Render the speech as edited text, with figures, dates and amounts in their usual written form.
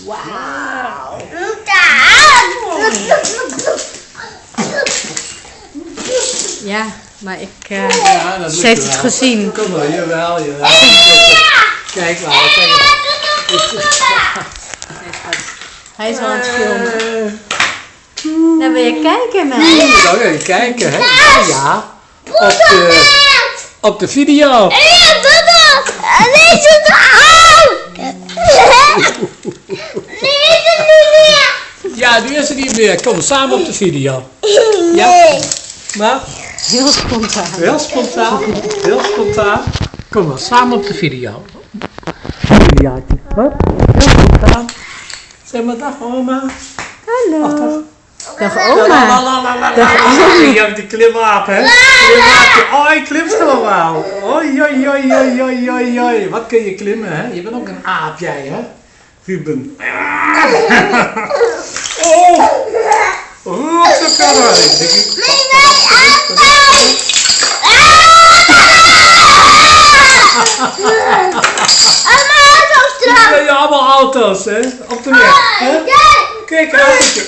Wauw. Ja, maar ik ze heeft het gezien. Kom maar, jawel. Kijk maar, kijk. Hij is al aan het filmen. Dan wil je kijken naar. Dan wil je kijken, hè? Ja. Op de video. Ja, nu is het niet meer. Kom, samen op de video. Ja. Maar? Heel spontaan. Heel spontaan. Heel spontaan. Kom maar, samen op de video. Videootje. Hup. Heel spontaan. Zeg maar dag oma. Hallo. Dag oma. Dag oma. Je hebt die klimaap, hè? Klimaapje. Oh, je klimt allemaal. Oi, oi, oi, oi, oi, oi, oi. Wat kun je klimmen, hè? Je bent ook een aap, jij, hè? Ruben. Oh. Roep ze verder. Ja, ja, allemaal auto's, hè? Op de weg, hè? Kijk, een autootje.